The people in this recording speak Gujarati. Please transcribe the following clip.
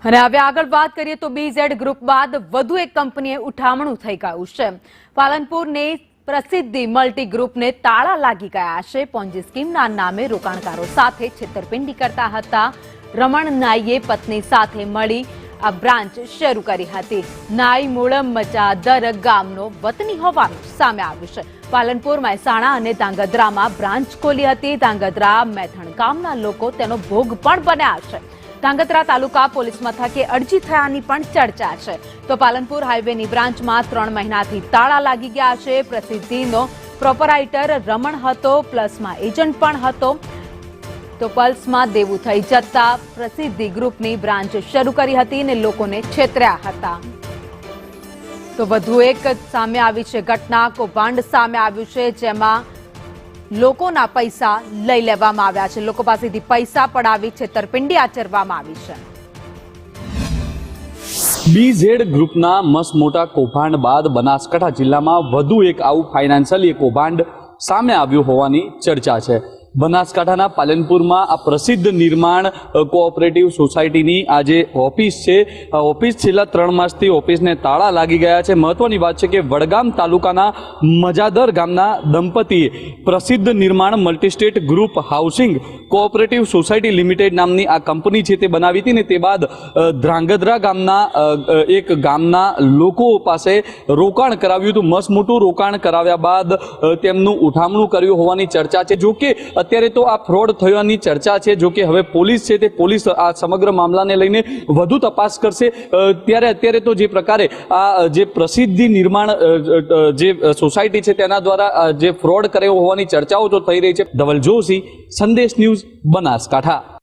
અને હવે આગળ વાત કરીએ તો બીઝેડ ગ્રુપ બાદ વધુ એક કંપનીએ ઉઠામણું થઈ ગયું છે। પાલનપુરની પ્રસિદ્ધિ મલ્ટી ગ્રુપને તાળા લાગી ગયા છે। પોન્જી સ્કીમના નામે રોકાણકારો સાથે છેતરપિંડી કરતા હતા। રમણ નાઈએ પત્ની સાથે મળી આ બ્રાન્ચ શરૂ કરી હતી। નાઈ મૂળ મચાદર ગામનો વતની હોવાનું સામે આવ્યું છે। પાલનપુર, મહેસાણા અને ધાંગધ્રામાં બ્રાન્ચ ખોલી હતી। ધાંગધ્રા, મેથણ ગામના લોકો તેનો ભોગ પણ બન્યા છે। ધાંગધ્રા તાલુકા પોલીસ મથકે અરજી થયાની પણ ચર્ચા છે। તો પાલનપુર હાઈવેની બ્રાન્ચમાં 3 મહિનાથી તાળા લાગી ગયા છે। પ્રસિદ્ધિનો પ્રોપરાઇટર રમણ હતો, પ્લસમાં એજન્ટ પણ હતો। તો પલ્સમાં દેવું થઈ જતા પ્રસિદ્ધિ ગ્રુપની બ્રાન્ચ શરૂ કરી હતી અને લોકોને છેતર્યા હતા। તો વધુ એક સામે આવી છે ઘટના। કૌભાંડ સામે આવ્યું છે, જેમાં લોકોના પૈસા લઈ લેવામાં આવ્યા છે। લોકો પાસેથી પૈસા પડાવી છેતરપિંડી આચરવામાં આવી છે। બીઝેડ ગ્રુપના મસ્ત મોટા કૌભાંડ બાદ બનાસકાંઠા જિલ્લામાં વધુ એક આવું ફાઇનાન્શિયલ કૌભાંડ સામે આવ્યું હોવાની ચર્ચા છે। બનાસકાંઠાના પાલનપુરમાં આ પ્રસિદ્ધ નિર્માણ કોઓપરેટિવ સોસાયટીની આ જે ઓફિસ છે, આ ઓફિસ છેલ્લા 3 માસથી ઓફિસને તાળા લાગી ગયા છે। મહત્વની વાત છે કે વડગામ તાલુકાના મજાદર ગામના દંપતીએ પ્રસિદ્ધ નિર્માણ multistate group housing cooperative society limited નામની આ કંપની છે તે બનાવી હતી ને તે બાદ ધ્રાંગધ્રા ગામના એક ગામના લોકો પાસે રોકાણ કરાવ્યું હતું। મસ્ત મોટું રોકાણ કરાવ્યા બાદ તેમનું ઉઠામણું કર્યું હોવાની ચર્ચા છે। જો કે અત્યારે તો આ ફ્રોડ થયાની ચર્ચા છે। જો કે હવે પોલીસ છે તે પોલીસ આ સમગ્ર મામલાને લઈને વધુ તપાસ કરશે। ત્યારે અત્યારે તો જે પ્રકારે આ જે પ્રસિદ્ધિ નિર્માણ જે સોસાયટી છે તેના દ્વારા જે ફ્રોડ કર્યો હોવાની ચર્ચાઓ તો થઈ રહી છે। ધવલ જોશી, સંદેશ ન્યૂઝ, બનાસકાંઠા।